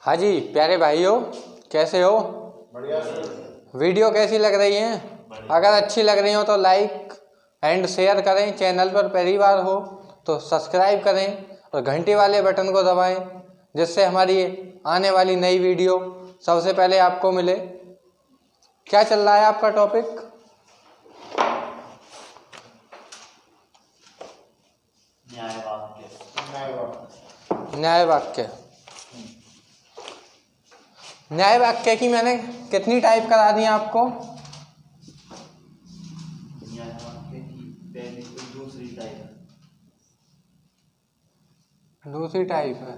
हाँ जी प्यारे भाइयों, कैसे हो? बढ़िया सर। वीडियो कैसी लग रही है? अगर अच्छी लग रही हो तो लाइक एंड शेयर करें। चैनल पर पहली बार हो तो सब्सक्राइब करें और घंटी वाले बटन को दबाएं, जिससे हमारी आने वाली नई वीडियो सबसे पहले आपको मिले। क्या चल रहा है आपका टॉपिक? न्याय वाक्य। न्याय वाक्य की मैंने कितनी टाइप करा दी आपको? न्याय वाक्य की पहली तो दूसरी टाइप है।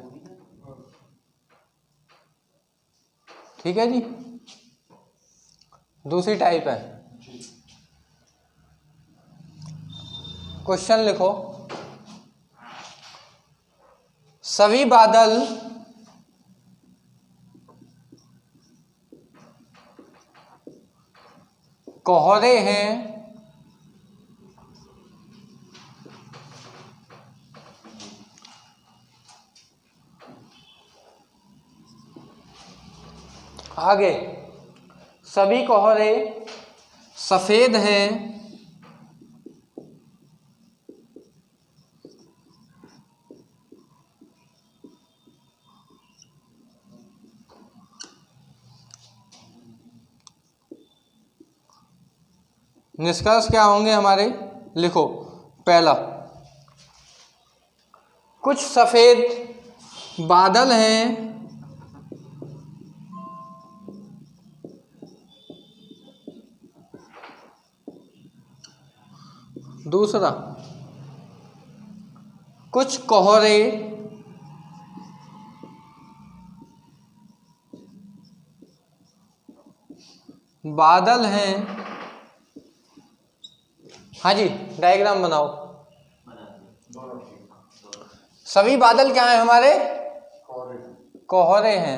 ठीक है जी, दूसरी टाइप है। क्वेश्चन लिखो। सभी बादल कोहरे हैं, आगे सभी कोहरे सफेद हैं, निष्कर्ष क्या होंगे हमारे? लिखो। पहला, कुछ सफेद बादल हैं, दूसरा, कुछ कोहरे बादल हैं। हाँ जी, डायग्राम बनाओ। सभी बादल क्या हैं हमारे? कोहरे हैं।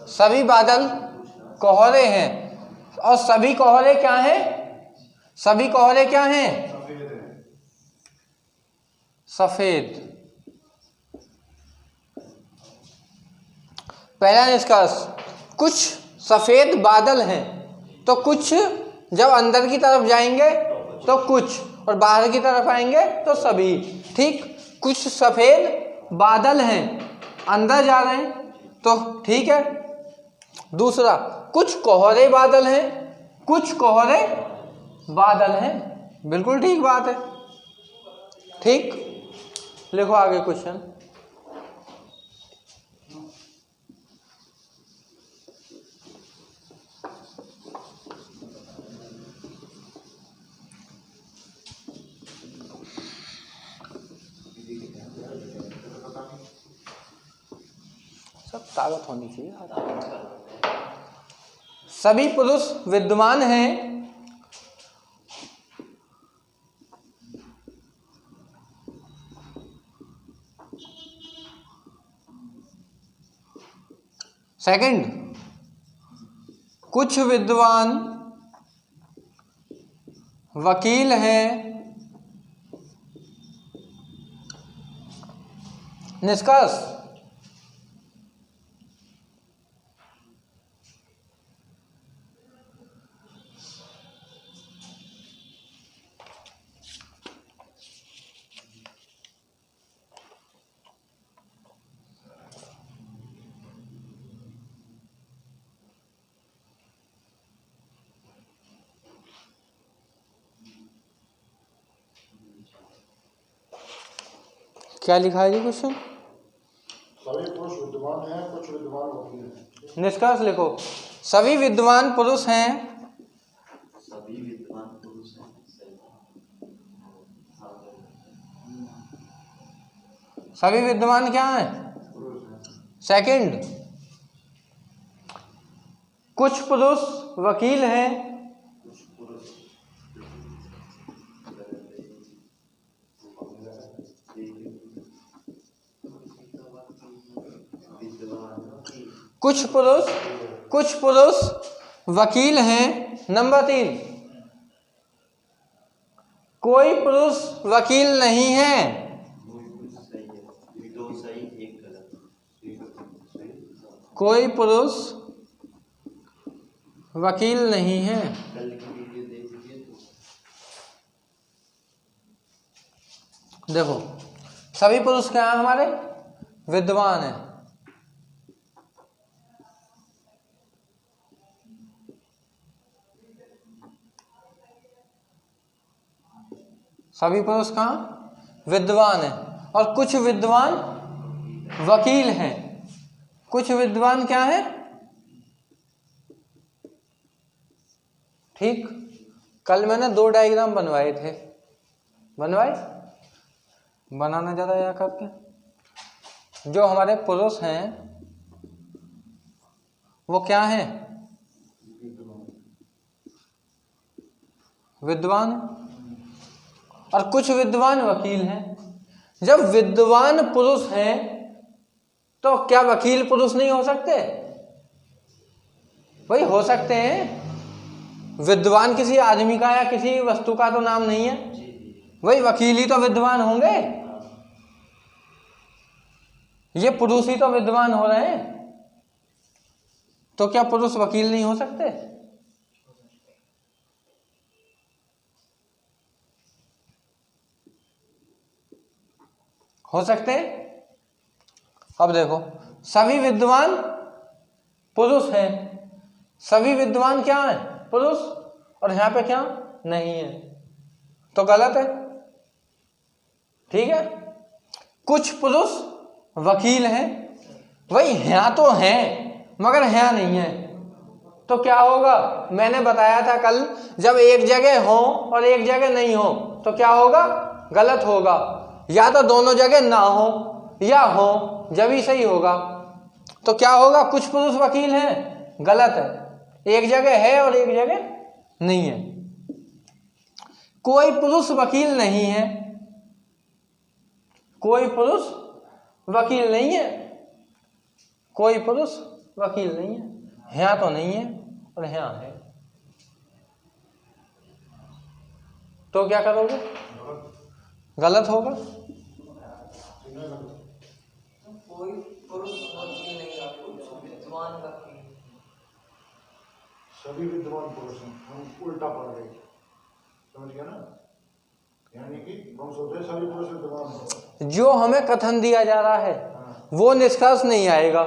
सभी बादल कोहरे हैं और सभी कोहरे क्या हैं? सभी कोहरे क्या हैं? सफेद। पहला निष्कर्ष, कुछ सफेद बादल हैं, तो कुछ जब अंदर की तरफ जाएंगे तो कुछ, और बाहर की तरफ आएंगे तो सभी। ठीक, कुछ सफेद बादल हैं, अंदर जा रहे हैं तो ठीक है। दूसरा, कुछ कोहरे बादल हैं, कुछ कोहरे बादल हैं। बिल्कुल ठीक बात है। ठीक, लिखो आगे क्वेश्चन। सब ताकत होनी चाहिए। सभी पुरुष विद्वान हैं, सेकंड, कुछ विद्वान वकील हैं। निष्कर्ष, क्या लिखा है जी क्वेश्चन? सभी पुरुष विद्वान हैं, कुछ विद्वान वकील हैं। निष्कर्ष लिखो। सभी विद्वान पुरुष हैं, सभी विद्वान पुरुष हैं। सभी विद्वान क्या हैं? सेकंड, कुछ पुरुष वकील हैं। कुछ पुरुष वकील हैं। नंबर 3, कोई पुरुष वकील नहीं है। कोई पुरुष वकील नहीं है। देखो सभी पुरुष क्या हैं हमारे? विद्वान हैं। सभी पुरुष कहाँ? विद्वान हैं। और कुछ विद्वान वकील हैं। कुछ विद्वान क्या हैं? ठीक। कल मैंने 2 डायग्राम बनवाए थे, बनवाए? बनाना ज़्यादा या करके। जो हमारे पुरुष हैं वो क्या हैं? विद्वान। और कुछ विद्वान वकील हैं। जब विद्वान पुरुष हैं तो क्या वकील पुरुष नहीं हो सकते? वही हो सकते हैं। विद्वान किसी आदमी का या किसी वस्तु का तो नाम नहीं है, वही वकील ही तो विद्वान होंगे। ये पुरुष ही तो विद्वान हो रहे हैं, तो क्या पुरुष वकील नहीं हो सकते? हो सकते हैं। अब देखो सभी विद्वान पुरुष हैं। सभी विद्वान क्या हैं? पुरुष। और यहां पे क्या नहीं है, तो गलत है। ठीक है। कुछ पुरुष वकील हैं, वही यहाँ तो हैं मगर यहाँ नहीं है, तो क्या होगा? मैंने बताया था कल, जब एक जगह हो और एक जगह नहीं हो तो क्या होगा? गलत होगा। या तो दोनों जगह ना हो या हो, जब ही सही होगा। तो क्या होगा? कुछ पुरुष वकील हैं, गलत है। एक जगह है और एक जगह नहीं है। कोई पुरुष वकील नहीं है। कोई पुरुष वकील नहीं है। कोई पुरुष वकील नहीं है। यहाँ तो नहीं है और यहाँ है, तो क्या करोगे? गलत होगा। कोई पुरुष वकील नहीं है, विद्वान वकील। सभी विद्वान पुरुष हैं, हम उल्टा पढ़ रहे हैं, समझ गया ना? यानी कि हम सोच रहे सभी पुरुष विद्वान हैं। जो हमें कथन दिया जा रहा है वो निष्कर्ष नहीं आएगा।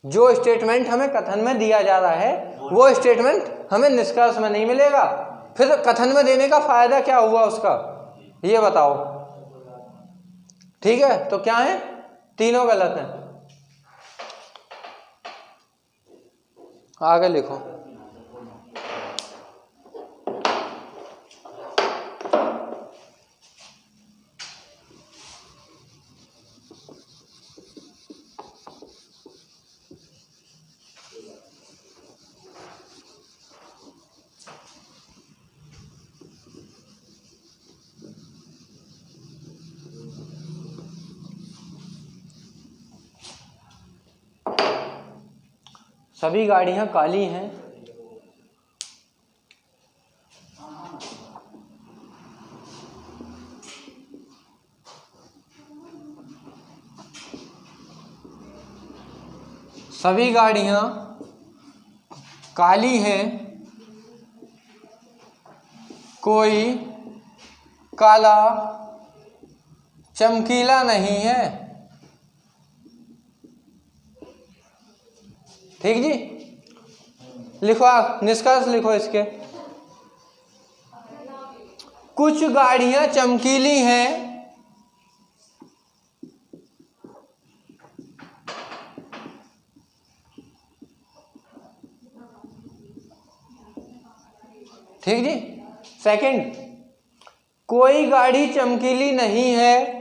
जो स्टेटमेंट हमें कथन में दिया जा रहा है वो स्टेटमेंट हमें निष्कर्ष में नहीं मिलेगा। फिर कथन में देने का फायदा क्या हुआ उसका, ये बताओ। ठीक है, तो क्या है? तीनों गलत हैं। आगे लिखो। सभी गाड़ियां काली हैं। सभी गाड़ियां काली हैं, कोई काला चमकीला नहीं है। ठीक जी, लिखो आप, निष्कर्ष लिखो इसके। कुछ गाड़ियां चमकीली हैं, ठीक जी। सेकंड, कोई गाड़ी चमकीली नहीं है।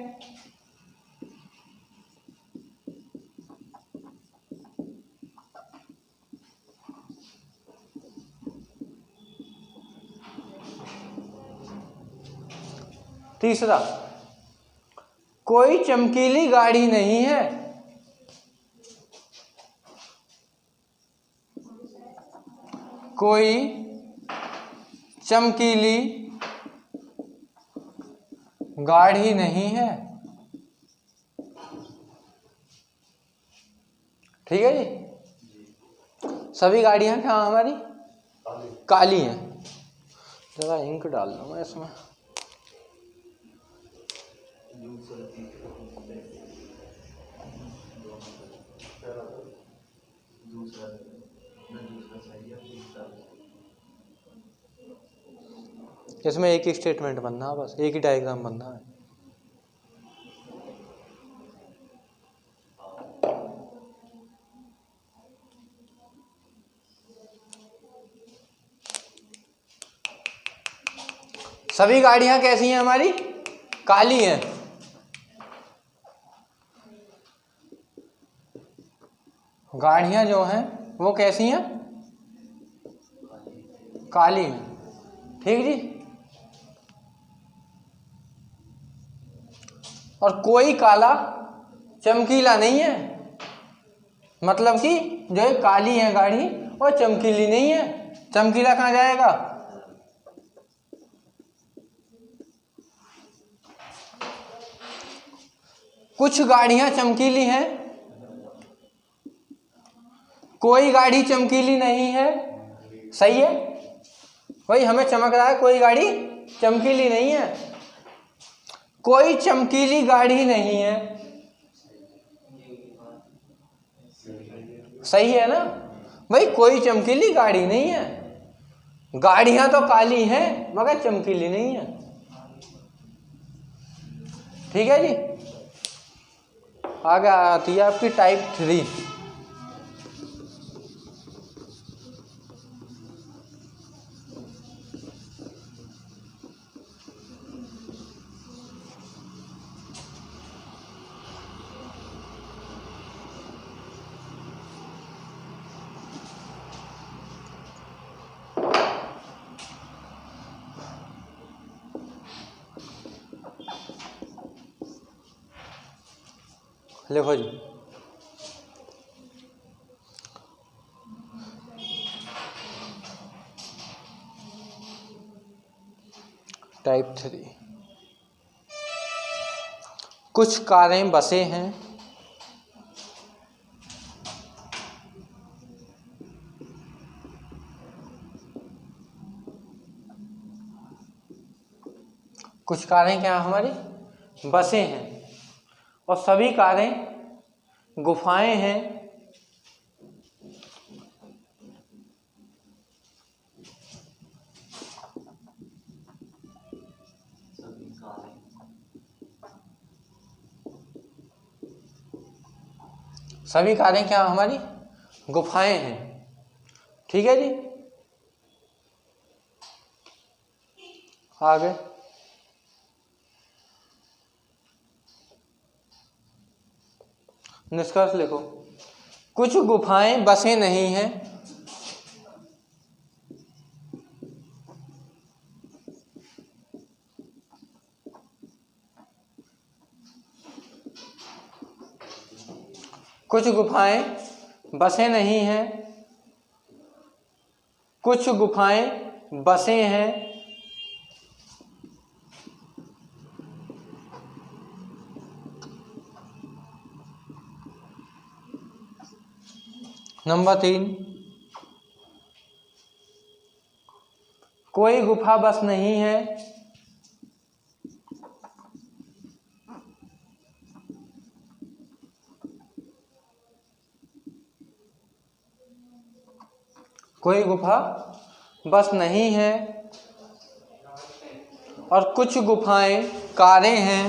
तीसरा, कोई चमकीली गाड़ी नहीं है। कोई चमकीली गाढ़ी नहीं है। ठीक है जी। सभी गाड़ियां क्या हमारी काली हैं। जरा इंक डाल दूँ मैं इसमें। इसमें एक ही स्टेटमेंट बनना है, बस एक ही डायग्राम बनना है। सभी गाड़ियां कैसी हैं हमारी काली हैं। गाड़ियां जो हैं वो कैसी हैं काली हैं। ठीक जी। और कोई काला चमकीला नहीं है, मतलब कि जो है काली है गाड़ी और चमकीली नहीं है। चमकीला कहाँ जाएगा? कुछ गाड़ियां चमकीली हैं, कोई गाड़ी चमकीली नहीं है। सही है, वही हमें चमक रहा है, कोई गाड़ी चमकीली नहीं है। कोई चमकीली गाड़ी नहीं है। सही है ना भाई, कोई चमकीली गाड़ी नहीं है। गाड़ियां तो काली हैं मगर चमकीली नहीं है। ठीक है जी। आगे आती है आपकी टाइप 3। लिखो जी। टाइप 3। कुछ कारें बसें हैं, कुछ कारें क्या हमारी बसें हैं, और सभी कारें गुफाएं हैं। सभी कारें क्या हमारी गुफाएं हैं। ठीक है जी। आगे निष्कर्ष लिखो। कुछ गुफाएं बसें नहीं हैं, कुछ गुफाएं बसें नहीं हैं, कुछ गुफाएं बसें हैं, नंबर 3, कोई गुफा बस नहीं है, कोई गुफा बस नहीं है, और कुछ गुफाएं कारें हैं।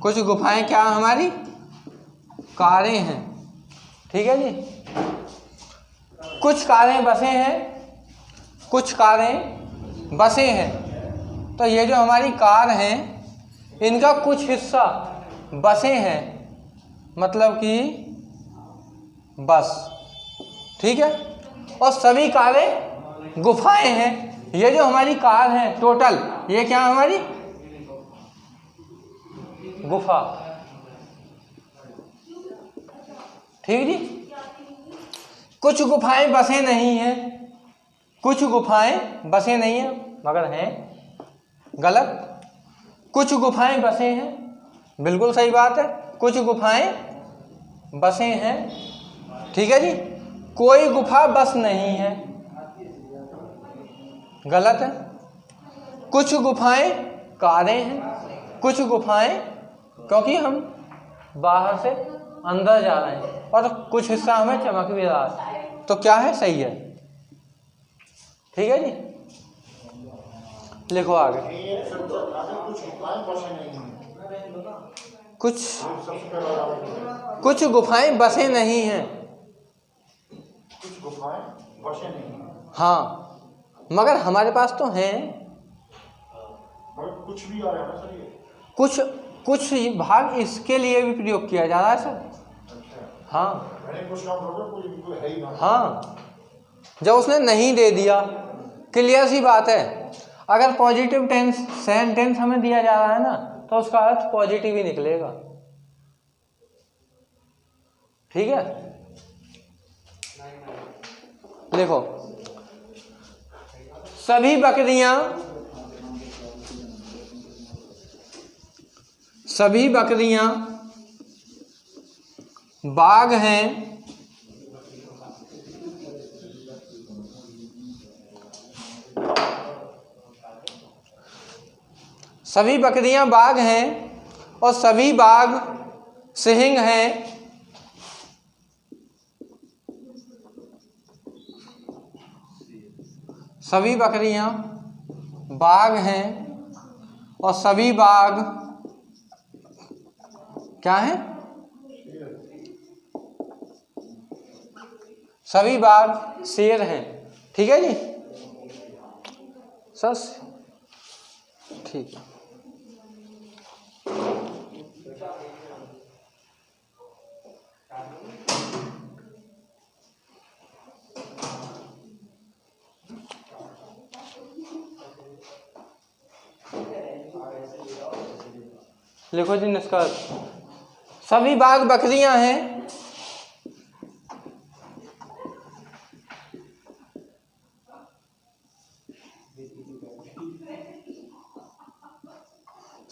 कुछ गुफाएं क्या हमारी कारें हैं। ठीक है जी। कुछ कारें बसें हैं, कुछ कारें बसें हैं। तो ये जो हमारी कार हैं इनका कुछ हिस्सा बसें हैं, मतलब कि बस। ठीक है। और सभी कारें गुफाएं हैं। ये जो हमारी कार है टोटल, ये क्या हमारी गुफा। ठीक जी। कुछ गुफाएं बसें नहीं हैं, कुछ गुफाएं बसें नहीं हैं। मगर हैं गलत। कुछ गुफाएं बसे हैं, बिल्कुल सही बात है, कुछ गुफाएं बसे हैं, ठीक है जी। कोई गुफा बस नहीं है, गलत है। कुछ गुफाएं कारें हैं, कुछ गुफाएं, क्योंकि हम बाहर से अंदर जा रहे हैं, और कुछ हिस्सा हमें चमक भी रहा है, तो क्या है, सही है, ठीक है जी। लिखो आगे। कुछ गुफाएं बसे नहीं हैं। कुछ गुफाएं बसे नहीं हैं, कुछ गुफाएं बसे नहीं हैं। हाँ, मगर हमारे पास तो हैं। मगर कुछ भी आ रहा है ना सर, ये कुछ भाग इसके लिए भी प्रयोग किया जा रहा है सर। अच्छा, हाँ मैंने कुछ काम करो, कोई है ही ना। हाँ, जब उसने नहीं दे दिया, क्लियर सी बात है। अगर पॉजिटिव टेंस सेंटेंस हमें दिया जा रहा है ना, तो उसका अर्थ पॉजिटिव ही निकलेगा, ठीक है। देखो, सभी बकरियां बाघ हैं, सभी बकरियां बाघ हैं, और सभी बाघ सिंह हैं। सभी बकरियां बाघ हैं, और सभी बाघ क्या हैं, सभी बाघ शेर हैं, ठीक है जी सर, ठीक है। लिखो जी निष्कर्ष। सभी बाघ बकरियां हैं,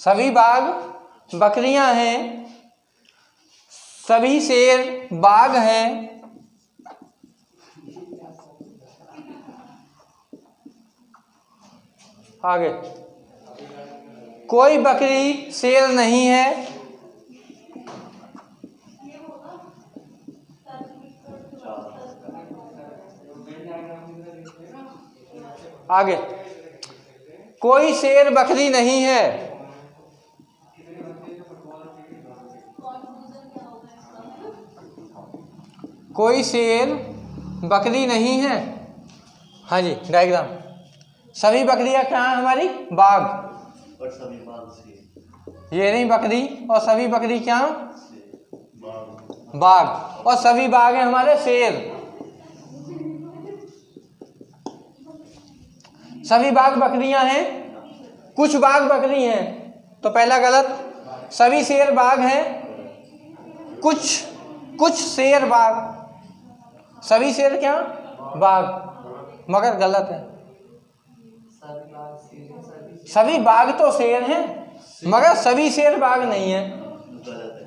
सभी बाघ बकरियां हैं, सभी शेर बाघ हैं, आगे कोई बकरी शेर नहीं है, आगे कोई शेर बकरी नहीं है, कोई शेर बकरी नहीं है। हाँ जी, डायग्राम। सभी बकरियां क्या है हमारी, बाघ, और सभी बाघ शेर। ये नहीं बकरी, और सभी बकरी क्या, बाघ, और सभी बाघ है हमारे शेर। सभी बाघ बकरियां हैं, कुछ बाघ बकरी हैं, तो पहला गलत। सभी शेर बाघ हैं, कुछ शेर बाघ, सभी शेर क्या, बाघ, मगर गलत है। सभी बाघ तो शेर हैं, मगर सभी शेर बाघ नहीं है। गलत है।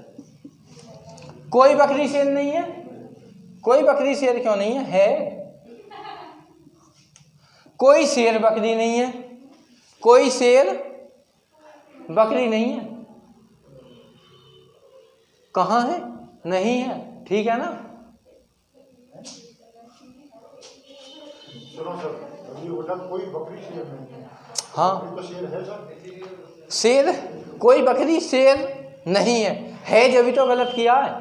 कोई बकरी शेर नहीं है, कोई बकरी शेर क्यों नहीं है, कोई शेर बकरी नहीं है, कोई शेर बकरी नहीं है, कहाँ है, नहीं है, ठीक है ना। सुनो सर, अभी बेटा कोई बकरी शेर नहीं है। हाँ, तो शेर है सर, शेर, कोई बकरी शेर नहीं है जब भी तो गलत किया है।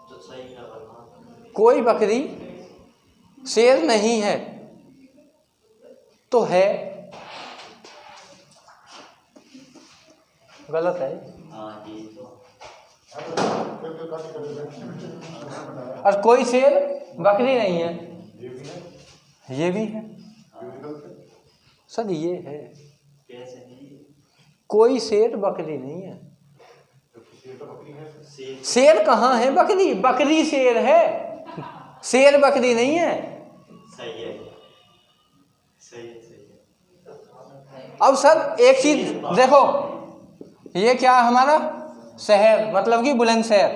तो सही है भगवान। कोई बकरी शेर नहीं है तो है, गलत है। हाँ ये तो। और कोई शेर बकरी नहीं है, ये भी है, ये भी है ये भी गलत है। सर, ये है, कैसे नहीं? कोई शेर बकरी नहीं है। शेर तो बकरी है। शेर। शेर कहाँ है, बकरी, बकरी शेर है, शेर बकरी नहीं है। सही है, सही है, सही है। अब सर एक चीज देखो, ये क्या है हमारा शहर, मतलब कि बुलंदशहर,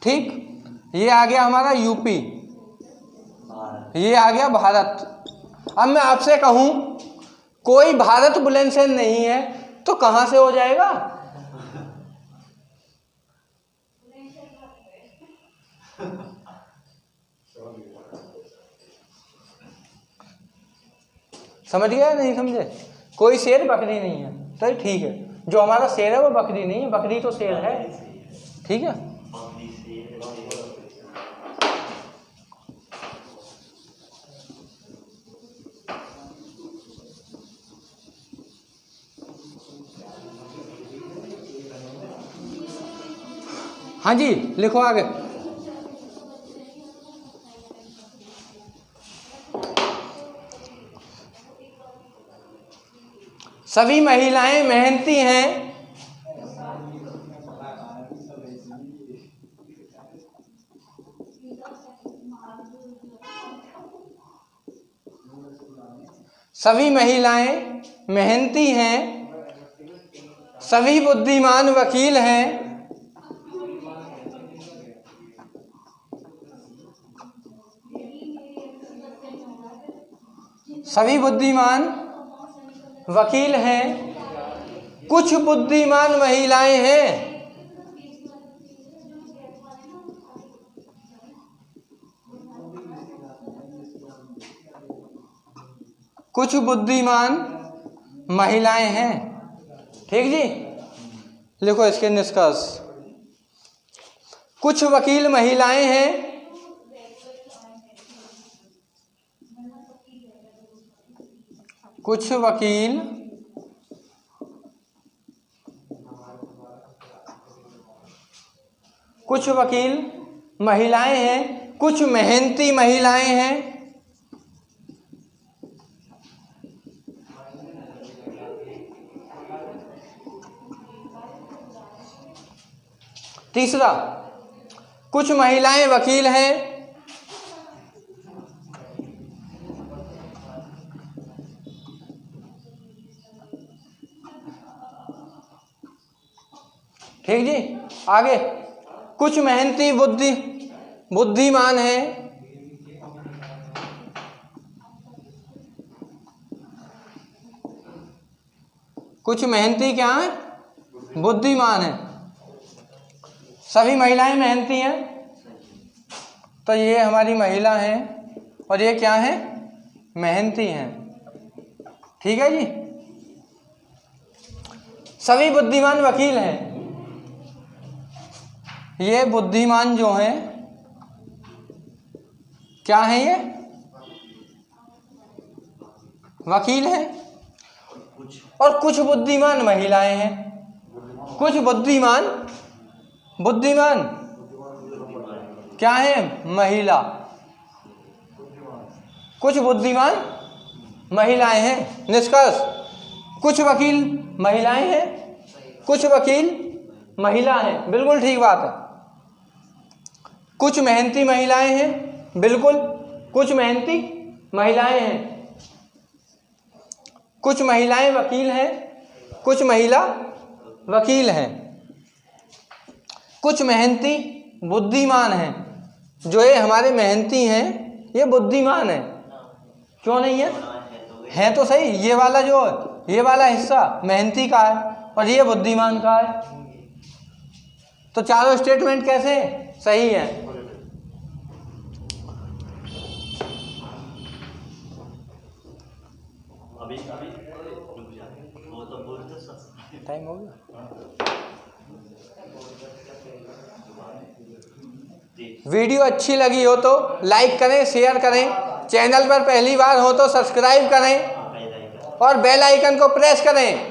ठीक। ये आ गया हमारा यूपी, ये आ गया भारत। अब मैं आपसे कहूं कोई भारत बुलंदशहर नहीं है तो कहां से हो जाएगा? समझ गया नहीं समझे? कोई शेर बकरी नहीं है तो ठीक है, जो हमारा शेर है वो बकरी नहीं है, बकरी तो शेर है, ठीक है। हाँ जी, लिखो आगे। सभी महिलाएं मेहनती हैं, सभी महिलाएं मेहनती हैं, सभी बुद्धिमान वकील हैं, सभी बुद्धिमान वकील हैं, कुछ बुद्धिमान महिलाएं हैं, कुछ बुद्धिमान महिलाएं हैं, ठीक जी। लिखो इसके निष्कर्ष। कुछ वकील महिलाएं हैं, कुछ वकील महिलाएं हैं, कुछ मेहनती महिलाएं हैं, तीसरा कुछ महिलाएं वकील हैं, ठीक जी। आगे कुछ मेहनती बुद्धिमान हैं, कुछ मेहनती क्या है? बुद्धिमान है। सभी महिलाएं मेहनती हैं तो ये हमारी महिला हैं और ये क्या है? मेहनती हैं, ठीक है जी। सभी बुद्धिमान वकील हैं, ये बुद्धिमान जो हैं क्या हैं? ये वकील हैं। और कुछ बुद्धिमान महिलाएं हैं, कुछ बुद्धिमान क्या है? महिला। कुछ बुद्धिमान महिलाएं हैं। निष्कर्ष, कुछ वकील महिलाएं हैं, कुछ वकील महिला हैं, बिल्कुल ठीक बात है। कुछ मेहनती महिलाएं हैं, बिल्कुल कुछ मेहनती महिलाएं हैं। कुछ महिलाएं वकील हैं, कुछ महिला वकील हैं। कुछ मेहनती बुद्धिमान हैं, जो ये हमारे मेहनती हैं ये बुद्धिमान है, क्यों नहीं है? है तो सही। ये वाला जो ये वाला हिस्सा मेहनती का है और ये बुद्धिमान का है, तो चारों स्टेटमेंट कैसे सही है? अभी रुक जा, वो तो बोलते सब टाइम हो गया। वीडियो अच्छी लगी हो तो लाइक करें, शेयर करें, चैनल पर पहली बार हो तो सब्सक्राइब करें और बेल आइकन को प्रेस करें